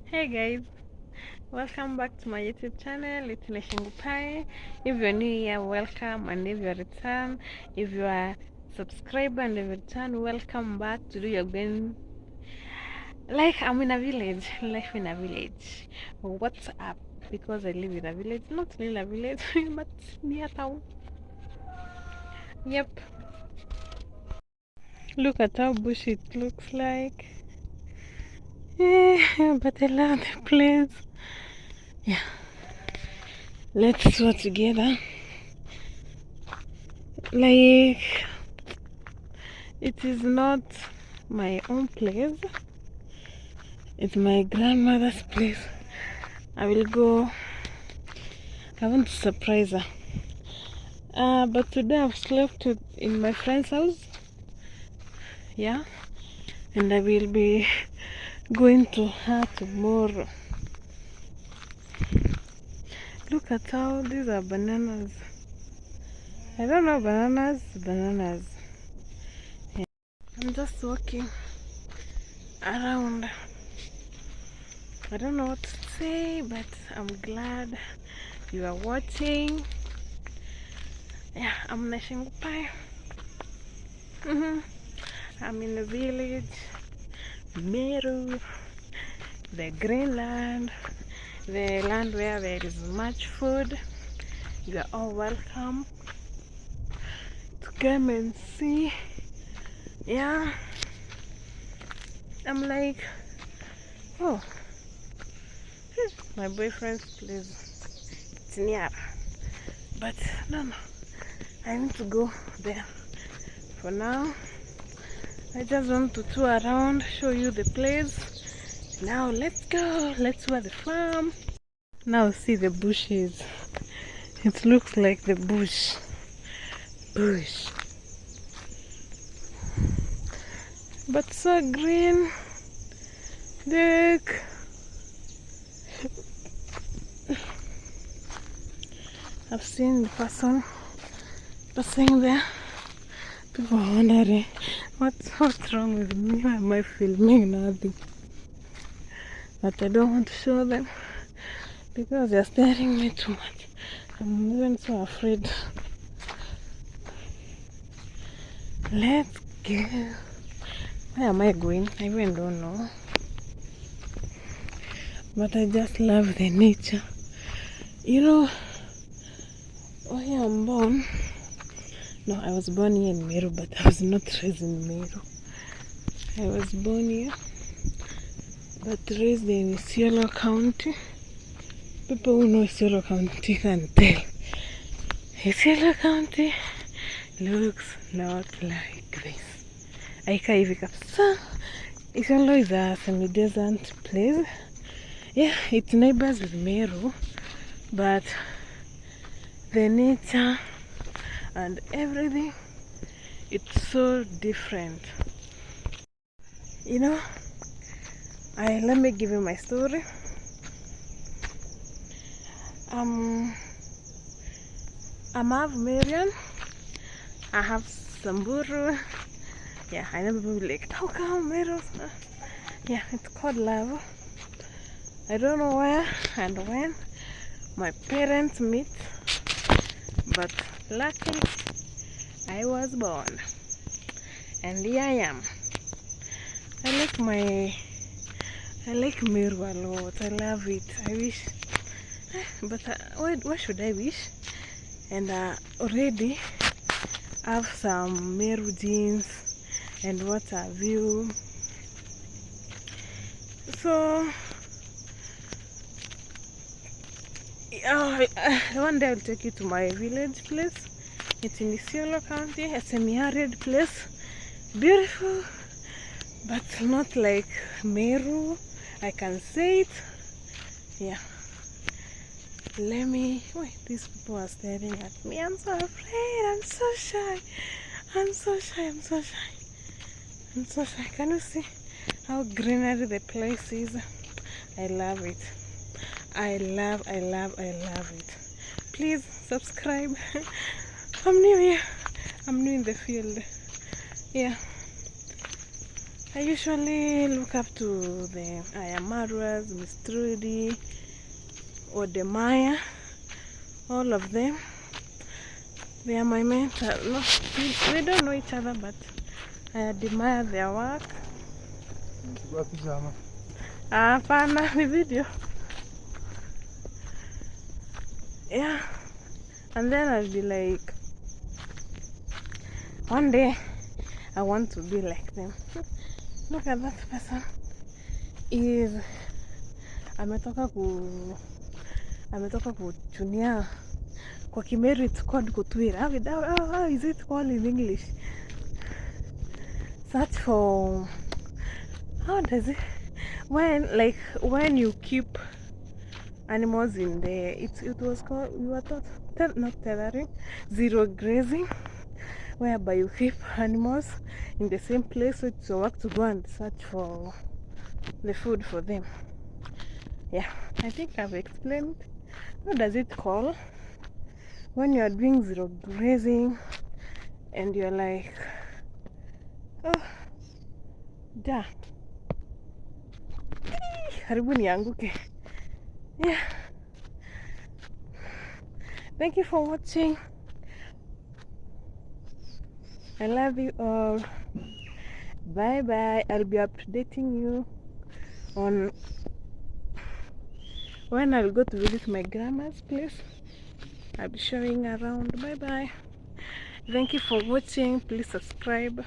Hey guys, welcome back to my YouTube channel. It's Neshingupai. If you're new here, welcome, and if you're return, if you are subscriber and if you return, welcome back to do your going. Like I'm in a village, life in a village. What's up? Because I live in a village, not in a village, but near town. Yep. Look at how bushy it looks like. But I love the place. Yeah. Let's work together. Like, it is not my own place, it's my grandmother's place. I will go. I want to surprise her. But today I've slept in my friend's house. Yeah, and I will be going to her tomorrow. Look at how these are bananas. I don't know, bananas. Yeah. I'm just walking around. I don't know what to say, but I'm glad you are watching. Yeah, I'm Neshingupai. I'm in the village, Meru, the Greenland, the land where there is much food. You are all welcome to come and see. Yeah, I'm like, oh, my boyfriend's place. It's near, but no, I need to go there. For now, I just want to tour around, show you the place. Now let's go. Let's tour the farm. Now see the bushes. It looks like the bush. But so green. Look. I've seen the person passing there. People are wondering what's wrong with me. Why am I filming nothing? But I don't want to show them because they're staring me too much. I'm even so afraid. Let's go. Where am I going? I even don't know. But I just love the nature. You know, where I'm born. No, I was born here in Meru, but I was not raised in Meru. I was born here, but raised in Isiolo County. People who know Isiolo County can tell. Isiolo County looks not like this. Aika hivi kabisa. Isiolo is a semi-desert place. Yeah, it's neighbors with Meru, but the nature and everything, it's so different. You know, let me give you my story. I'm half Marian. I have Samburu. Yeah, I never be like, how come Meru? Yeah, it's called love. I don't know where and when my parents meet, but luckily I was born, and here I am. I like Meru a lot. I love it. I wish, but what should I wish? And already have some Meru jeans and what have you. So one day I'll take you to my village place. It's in Isiolo County, a semi-arid place. Beautiful, but not like Meru. I can say it. Yeah. Wait, these people are staring at me. I'm so afraid. I'm so shy. I'm so shy. Can you see how greenery the place is? I love it. I love it. Please subscribe. I'm new here. I'm new in the field. Yeah. I usually look up to the Ayamaras, Miss Trudy, Odemaya, all of them. They are my mentor. No, we don't know each other, but I admire their work. Hapana, ni video. Yeah. And then I'll be like, one day I want to be like them. Look at that person. Ametoka kuchunia kwa Kimeru, it's called kutwira. How is it called in English? Search for, how does it, when you keep animals in the, it was called, we were taught, not tethering, zero grazing, whereby you keep animals in the same place, so it's your work to go and search for the food for them. Yeah, I think I've explained. What does it call when you are doing zero grazing and you're like, oh, da, karibu nianguke. Yeah, thank you for watching. I love you all. Bye bye. I'll be updating you on when I'll go to visit my grandma's place. I'll be showing around. Bye bye. Thank you for watching. Please subscribe.